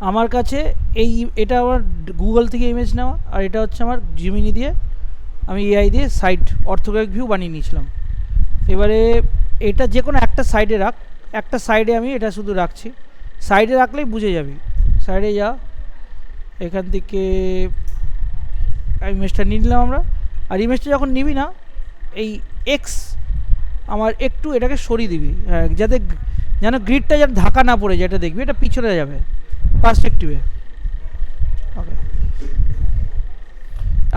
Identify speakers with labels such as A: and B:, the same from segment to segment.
A: আমার কাছে এটা আমার গুগল থেকে ইমেজ নেওয়া, আর এটা হচ্ছে আমার জিমিনি দিয়ে আমি এআই দিয়ে সাইড অর্থোগ্রাফিক ভিউ বানিয়ে নিয়েছিলাম। এবারে এটা যে কোনো একটা সাইডে রাখ, একটা সাইডে আমি এটা শুধু রাখছি, সাইডে রাখলেই বুঝে যাবি। সাইডে যা, এখান থেকে ইমেজটা নিয়ে নিলাম আমরা। আর ইমেজটা যখন নিবি না, এই এক্স আমার একটু এটাকে সরিয়ে দিবি, হ্যাঁ, যাতে যেন গ্রিডটা যেন ঢাকা না পড়ে যায়, এটা দেখবি এটা পিছনে যাবে পার্সপেক্টিভে। ওকে,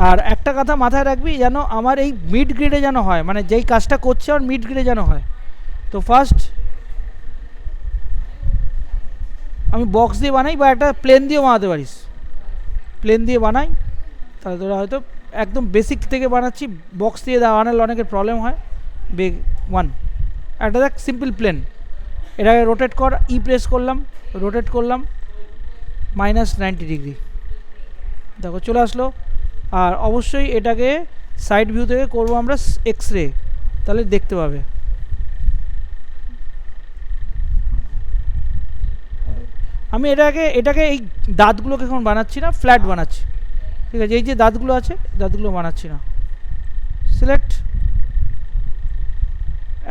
A: আর একটা কথা মাথায় রাখবি, যেন আমার এই মিড গ্রিডে যেন হয়, মানে যেই কাজটা করছে আমার মিড গ্রিডে যেন হয়। তো ফার্স্ট আমি বক্স দিয়ে বানাই, বা একটা প্লেন দিয়েও বানাতে পারিস, প্লেন দিয়ে বানাই, তাহলে তোরা হয়তো একদম বেসিক থেকে বানাচ্ছি, বক্স দিয়ে বানালে অনেকের প্রবলেম হয়। ওয়ান একটা দেখ সিম্পল প্লেন, এটাকে রোটেট কর, প্রেস করলাম, রোটেট করলাম -90 ডিগ্রি, দেখো চলে আসলো। আর অবশ্যই এটাকে সাইড ভিউ থেকে করবো আমরা এক্স রে, তাহলে দেখতে পাবে। আমি এটাকে এই দাঁতগুলোকে এখন বানাচ্ছি না, ফ্ল্যাট বানাচ্ছি, ঠিক আছে? এই যে দাঁতগুলো আছে, দাঁতগুলো বানাচ্ছি না। সিলেক্ট,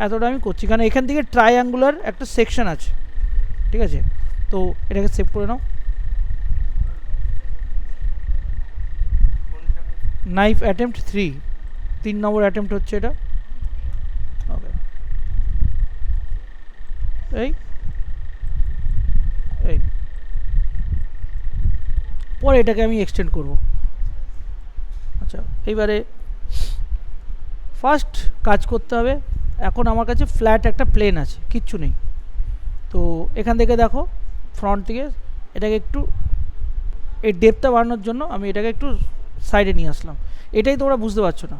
A: এতটা আমি করছি কারণ এখান থেকে ট্রাইঅ্যাঙ্গুলার একটা সেকশন আছে, ঠিক আছে? তো এটাকে সেভ করে নাও। নাইফ অ্যাটেম্প্ট 3 নম্বর অ্যাটেম্প্ট হচ্ছে এটা। ওকে, এই এই পরে এটাকে আমি এক্সটেন্ড করব। আচ্ছা, এইবারে ফার্স্ট কাজ করতে হবে, এখন আমার কাছে ফ্ল্যাট একটা প্লেন আছে, কিচ্ছু নেই। তো এখান থেকে দেখো ফ্রন্ট থেকে এটাকে একটু এই ডেপটা বাড়ানোর জন্য আমি এটাকে একটু সাইডে নিয়ে আসলাম, এটাই তোমরা বুঝতে পারছো না,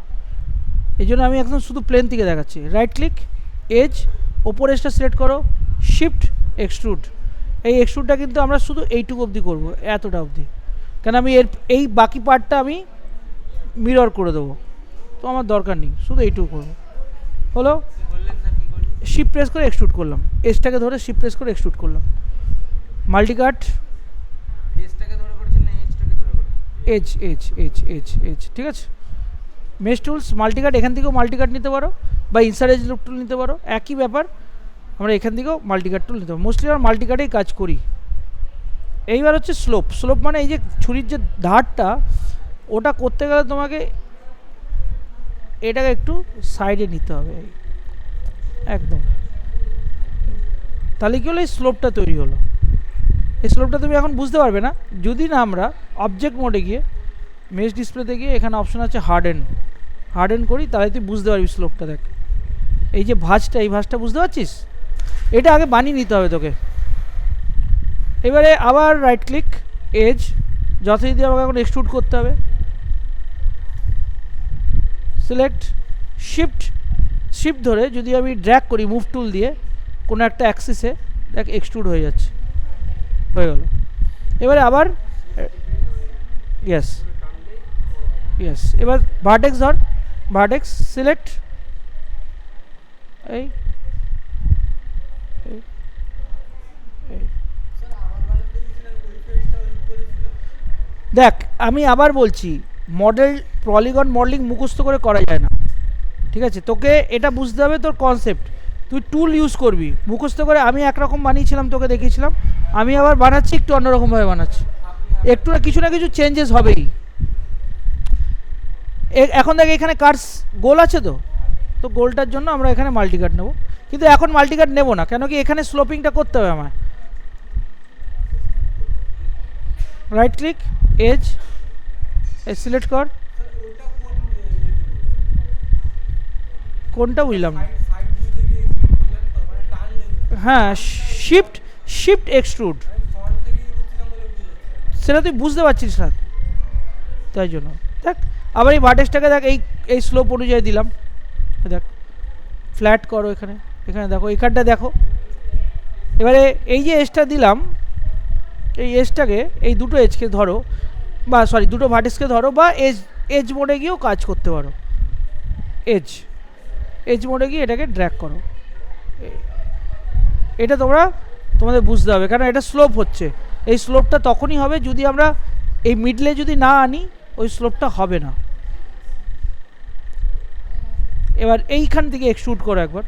A: এই জন্য আমি একদম শুধু প্লেন থেকে দেখাচ্ছি। রাইট ক্লিক, এজ, ওপর এজটা সিলেক্ট করো, শিফট এক্সট্রুড। এই এক্সট্রুডটা কিন্তু আমরা শুধু এইটুকু অবধি করবো, এতটা অবধি, কেন আমি এই বাকি পার্টটা আমি মিরর করে দেবো, তো আমার দরকার নেই, শুধু এইটুকু করবো। হলো, শিফট প্রেস করে এক্সট্রুড করলাম, এজটাকে ধরে শিফট প্রেস করে এক্সট্রুড করলাম। Multicut, edge edge edge edge edge, ঠিক আছে? মেশ টুলস, মাল্টিকাট, এখান থেকেও মাল্টিকাট নিতে পারো, বা ইনসার এজ লুপ টুল নিতে পারো, একই ব্যাপার। আমরা এখান থেকেও মাল্টিকাট টুল নিতে পারো, মোস্টলি আমরা মাল্টিকাটেই কাজ করি। এইবার হচ্ছে স্লোপ। স্লোপ মানে এই যে ছুরির যে ধারটা, ওটা করতে গেলে তোমাকে এটাকে একটু সাইডে নিতে হবে, একদম, তাহলে কি হলো, এই স্লোপটা তৈরি হলো। এই স্লোপটা তুমি এখন বুঝতে পারবে না যদি না আমরা অবজেক্ট মোডে গিয়ে মেশ ডিসপ্লেতে গিয়ে এখানে অপশন আছে হার্ডেন করি, তাহলে তুই বুঝতে পারবি স্লোপটা। দেখ এই যে ভাঁজটা, এই ভাঁজটা বুঝতে পারছিস, এটা আগে বানিয়ে নিতে হবে তোকে। এবারে আবার রাইট ক্লিক, এজ, যথারীতি আমাকে এখন এক্সট্রুড করতে হবে। সিলেক্ট, শিফট ধরে যদি আমি ড্র্যাগ করি মুভ টুল দিয়ে কোনো একটা অ্যাক্সিসে, দেখ এক্সট্রুড হয়ে যাচ্ছে, হয়ে গেল। এবারে আবার ইয়েস, এবার ভার্টেক্স ধর, ভার্টেক্স সিলেক্ট, এই দেখ আমি আবার বলছি, পলিগন মডেলিং মুখস্থ করে করা যায় না, ঠিক আছে? তোকে এটা বুঝতে হবে, তোর কনসেপ্ট, তুই টুল ইউজ করবি। মুখস্থ করে আমি একরকম বানিয়েছিলাম, তোকে দেখিয়েছিলাম, আমি আবার বানাচ্ছি একটু অন্যরকমভাবে বানাচ্ছি, একটু না কিছু চেঞ্জেস হবেই। এখন দেখ এখানে কার্স গোল আছে, তো গোলটার জন্য আমরা এখানে মাল্টিকাট নেব, কিন্তু এখন মাল্টিকাট নেব না, কেন কি এখানে স্লোপিংটা করতে হবে আমায়। রাইট ক্লিক, এজ সিলেক্ট কর, কোনটা বুঝলাম? হ্যাঁ, শিফট এক্সট্রুড, সেটা তুই বুঝতে পারছিস না, তাই জন্য দেখ আবার এই ভার্টেক্সটাকে দেখ এই স্লোপ অনুযায়ী দিলাম, দেখ ফ্ল্যাট করো, এখানে দেখো এইখানটা দেখো। এবারে এই যে এজটা দিলাম, এই এজটাকে, এই দুটো এজকে ধরো, বা সরি দুটো ভার্টেক্সকে ধরো, বা এজ মোডে গিয়েও কাজ করতে পারো। এজ মোডে গিয়ে এটাকে ড্র্যাগ করো, এটা তোমাদের বুঝতে হবে, কারণ এটা স্লোপ হচ্ছে, এই স্লোপটা তখনই হবে যদি আমরা এই মিডলে যদি না আনি, ওই স্লোপটা হবে না। এবার এইখান থেকে এক্সট্রুড করো একবার,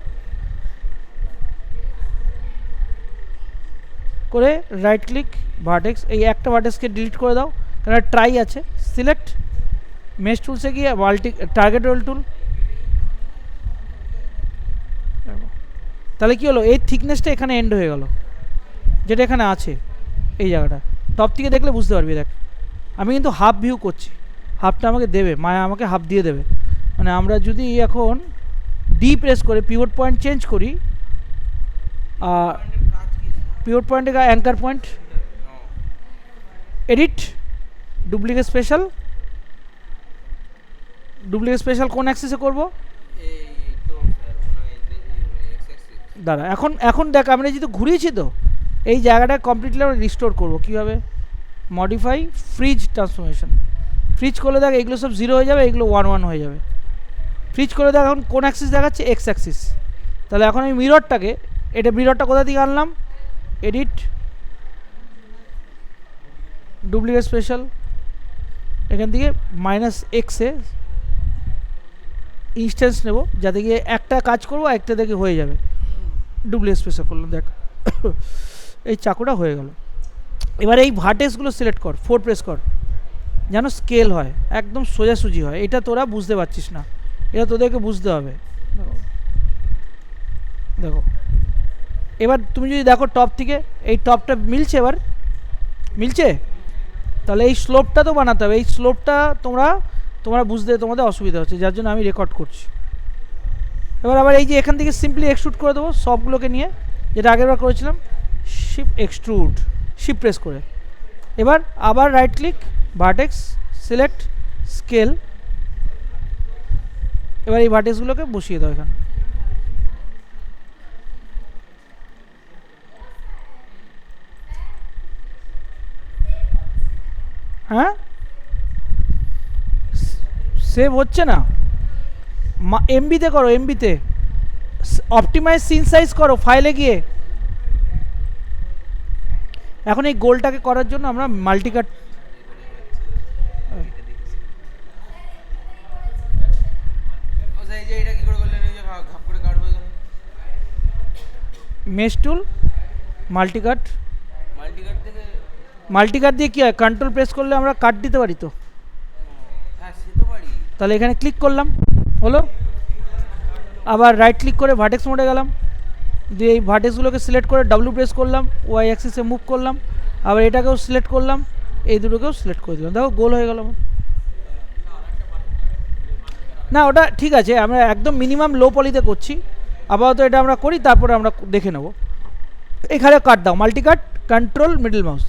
A: করে রাইট ক্লিক ভার্টেক্স, এই একটা ভার্টেক্সকে ডিলিট করে দাও, কারণ ট্রাই আছে। সিলেক্ট মেশ টুলসে গিয়ে টার্গেট রোল টুল, তাহলে কি হলো, এই থিকনেসটা এখানে এন্ড হয়ে গেল, যেটা এখানে আছে এই জায়গাটা। টপ থেকে দেখলে বুঝতে পারবি। দেখ আমি কিন্তু হাফ ভিউ করছি, হাফটা আমাকে দেবে, মায়া আমাকে হাফ দিয়ে দেবে। মানে আমরা যদি এখন ডি প্রেস করে পিভট পয়েন্ট চেঞ্জ করি, পিভট পয়েন্টে anchor point, edit duplicate special, duplicate special কোন অ্যাক্সিসে করব, দাঁড়া এখন এখন দেখ আমরা যেহেতু ঘুরিয়েছি তো এই জায়গাটা কমপ্লিটলি আমরা রিস্টোর করবো কীভাবে, মডিফাই ফ্রিজ ট্রান্সফরমেশন, ফ্রিজ করলে দেখ এগুলো সব 0 হয়ে যাবে, এগুলো 1 1 হয়ে যাবে। ফ্রিজ করে দেখ এখন কোন অ্যাক্সিস দেখাচ্ছে, এক্স অ্যাক্সিস। তাহলে এখন আমি মিররটাকে, এটা মিররটা কোথা থেকে আনলাম, এডিট ডুপ্লিকেট স্পেশাল, এখান থেকে -xে ইনস্ট্যান্স নেব, যাতে গিয়ে একটা কাজ করবো একটা থেকে হয়ে যাবে। ডুপ্লিকেট স্পেশাল করলাম, দেখ এই চাকুটা হয়ে গেল। এবার এই ভার্টেক্সগুলো সিলেক্ট কর, 4 প্রেস কর, যেন স্কেল হয়, একদম সোজাসুজি হয়। এটা তোরা বুঝতে পারছিস না, এটা তোদেরকে বুঝতে হবে। দেখো এবার তুমি যদি দেখো টপ থেকে এই টপটা মিলছে, এবার মিলছে, তাহলে এই স্লোপটা তো বানাতে হবে। এই স্লোপটা তোমরা বুঝতে তোমাদের অসুবিধা হচ্ছে, যার জন্য আমি রেকর্ড করছি। এবার আবার এই যে এখান থেকে সিম্পলি এক্সট্রুড করে দেবো সবগুলোকে নিয়ে, যেটা আগেরবার করেছিলাম, শিপ এক্সট্রুড, শিপ প্রেস করে। এবার আবার right click vertex, select scale, এবার এই ভার্টেক্সগুলোকে বসিয়ে দাও এখানে। হ্যাঁ সেভ হচ্ছে না, এমবিতে করো, এমবিতে অপটিমাইজ সিন সাইজ করো ফাইলে গিয়ে। এখন এই গোলটাকে করার জন্য আমরা মাল্টিকাট, মেশ টুল, মাল্টিকাট, মাল্টিকাট দিয়ে কি হয়, কন্ট্রোল প্রেস করলে আমরা কাট দিতে পারি তো। তাহলে এখানে ক্লিক করলাম, হলো। আবার রাইট ক্লিক করে ভার্টেক্স মোডে গেলাম, দিয়ে এই ভার্টেক্সগুলোকে সিলেক্ট করে ডাব্লু প্রেস করলাম, ওয়াই অ্যাক্সিসে মুভ করলাম, আবার এটাকেও সিলেক্ট করলাম, এই দুটোকেও সিলেক্ট করে দিলাম, দেখো গোল হয়ে গেল। না ওটা ঠিক আছে, আমরা একদম মিনিমাম লো পলিতে করছি, আপাতত এটা আমরা করি, তারপরে আমরা দেখে নেব। এখানে কাট দাও, মাল্টিকাট, কন্ট্রোল মিডল মাউস,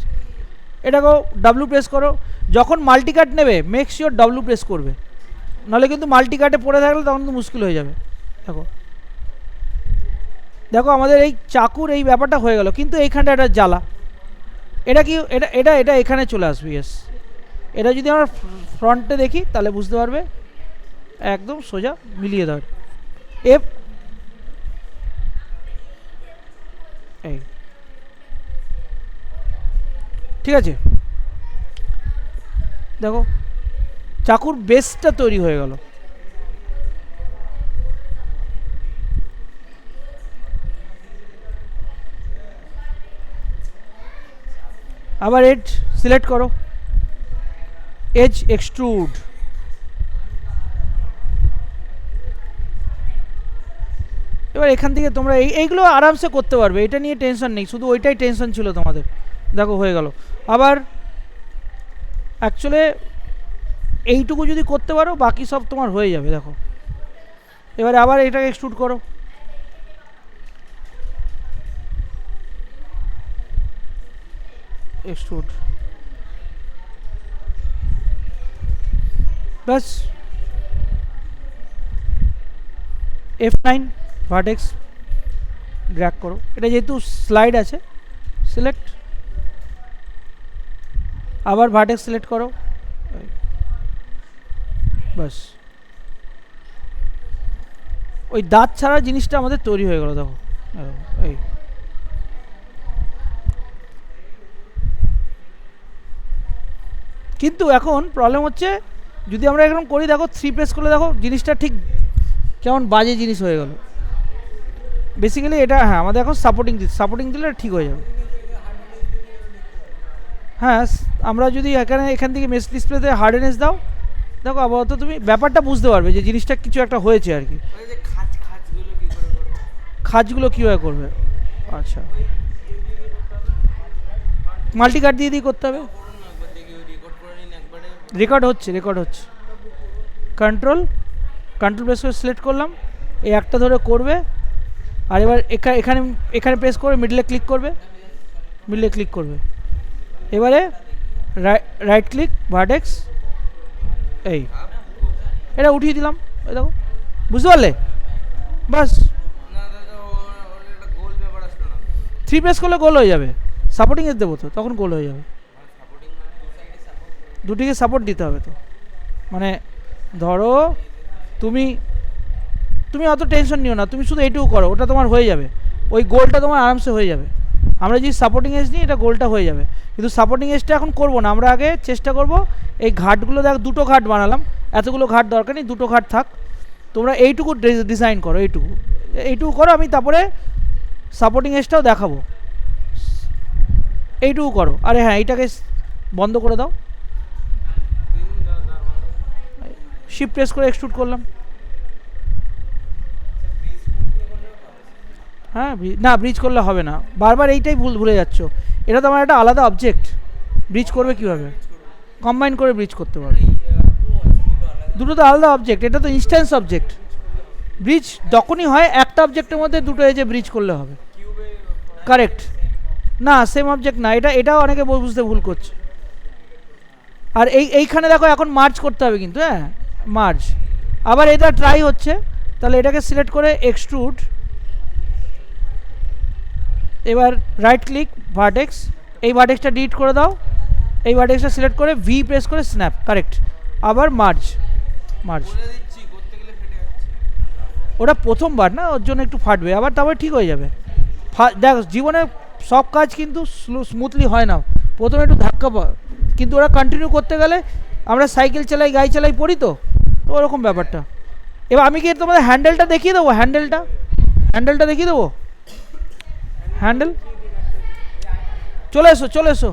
A: এটাকেও ডাব্লু প্রেস করো। যখন মাল্টিকাট নেবে মেক শিওর ডাব্লু প্রেস করবে, নাহলে কিন্তু মাল্টিকাটে পড়ে থাকলে তখন তো মুশকিল হয়ে যাবে। দেখো দেখো আমাদের এই চাকুর এই ব্যাপারটা হয়ে গেল, কিন্তু এইখানটা একটা জ্বালা, এটা কি, এটা এটা এটা এখানে চলে আসবে। ইয়েস, এটা যদি আমরা ফ্রন্টে দেখি তাহলে বুঝতে পারবে, একদম সোজা মিলিয়ে দাও। এফ, এই ঠিক আছে, দেখো চাকুর বেসটা তৈরি হয়ে গেল। আবার এজ সিলেক্ট করো, এজ এক্সট্রুড, এবার এখান থেকে তোমরা এইগুলো আরামসে করতে পারবে, এটা নিয়ে টেনশন নেই, শুধু ওইটাই টেনশন ছিল তোমাদের। দেখো হয়ে গেল। আবার অ্যাকচুয়ালি এইটুকু যদি করতে পারো বাকি সব তোমার হয়ে যাবে। দেখো এবারে আবার এটাকে এক্সট্রুড করো, এক্সট্রুড, ব্যাস। F9 ভার্টেক্স ড্র্যাগ করো, এটা যেহেতু স্লাইড আছে, সিলেক্ট, আবার ভার্টেক্স সিলেক্ট করো, বাস। ওই দাঁত ছাড়া জিনিসটা আমাদের তৈরি হয়ে গেল। দেখো এই কিন্তু এখন প্রবলেম হচ্ছে যদি আমরা এরকম করি, দেখো 3 প্রেস করলে দেখো জিনিসটা ঠিক কেমন বাজে জিনিস হয়ে গেল। বেসিক্যালি এটা হ্যাঁ আমাদের এখন সাপোর্টিং দিলে ঠিক হয়ে যাবে। হ্যাঁ আমরা যদি এখান থেকে মেশ ডিসপ্লেতে হার্ডনেস দাও, দেখো আপাতত তুমি ব্যাপারটা বুঝতে পারবে যে জিনিসটা কিছু একটা হয়েছে আর কি। খাঁজগুলো কীভাবে করবে? আচ্ছা, মাল্টি কাট দিয়ে করতে হবে। রেকর্ড হচ্ছে কন্ট্রোল প্রেস করে সিলেক্ট করলাম, এই একটা ধরে করবে। আর এবার এখানে প্রেস করে মিডলে ক্লিক করবে, এবারে রাইট ক্লিক ভার্টেক্স, এই এটা উঠিয়ে দিলাম। এই দেখো, বুঝতে পারলে? বাস 3 প্রেস করলে গোল হয়ে যাবে। সাপোর্টিং এর দেবো তো, তখন গোল হয়ে যাবে। দুটিকে সাপোর্ট দিতে হবে তো, মানে ধরো তুমি অত টেনশন নিও না, তুমি শুধু এইটুকু করো, ওটা তোমার হয়ে যাবে। ওই গোলটা তোমার আরামসে হয়ে যাবে। আমরা যদি সাপোর্টিং এজ নিই, এটা গোলটা হয়ে যাবে। কিন্তু সাপোর্টিং এজটা এখন করবো না, আমরা আগে চেষ্টা করব এই ঘাটগুলো। দেখ 2টো ঘাট বানালাম, এতগুলো ঘাট দরকার নেই, 2টো ঘাট থাক। তোমরা এইটুকু ডিজাইন করো, এইটুকু করো, আমি তারপরে সাপোর্টিং এজটাও দেখাবো। এইটুকু করো। আরে হ্যাঁ, এইটাকে বন্ধ করে দাও, শিফট প্রেস করে এক্সট্রুড করলাম। হ্যাঁ না, ব্রিজ করলে হবে না, বারবার এইটাই ভুলে যাচ্ছ। এটা তো আমার একটা আলাদা অবজেক্ট, ব্রিজ করবে কীভাবে? কম্বাইন করে ব্রিজ করতে পারবে। দুটো তো আলাদা অবজেক্ট, এটা তো ইনস্ট্যান্স অবজেক্ট। ব্রিজ যখনই হয় একটা অবজেক্টের মধ্যে দুটো এজে ব্রিজ করলে হবে। কারেক্ট, না সেম অবজেক্ট না, এটাও অনেকে বুঝতে ভুল করছে। আর এইখানে দেখো এখন মার্জ করতে হবে কিন্তু, হ্যাঁ মার্জ। আবার এটা ট্রাই হচ্ছে, তাহলে এটাকে সিলেক্ট করে এক্সট্রুড, এবার রাইট ক্লিক ভার্টেক্স, এই ভার্টেক্সটা ডিলিট করে দাও, এই ভার্টেক্সটা সিলেক্ট করে ভি প্রেস করে স্ন্যাপ, কারেক্ট। আবার মার্জ, ওটা প্রথমবার না, ওর জন্য একটু ফাটবে, আবার তারপরে ঠিক হয়ে যাবে। দেখ জীবনে সব কাজ কিন্তু স্মুথলি হয় না, প্রথমে একটু ধাক্কা পায়, কিন্তু ওরা কন্টিনিউ করতে গেলে, আমরা সাইকেল চালাই গাড়ি চালাই পড়ি তো ওরকম ব্যাপারটা। এবার আমি কি তোমাদের হ্যান্ডেলটা দেখিয়ে দেবো? হ্যান্ডেল, চলে এসো।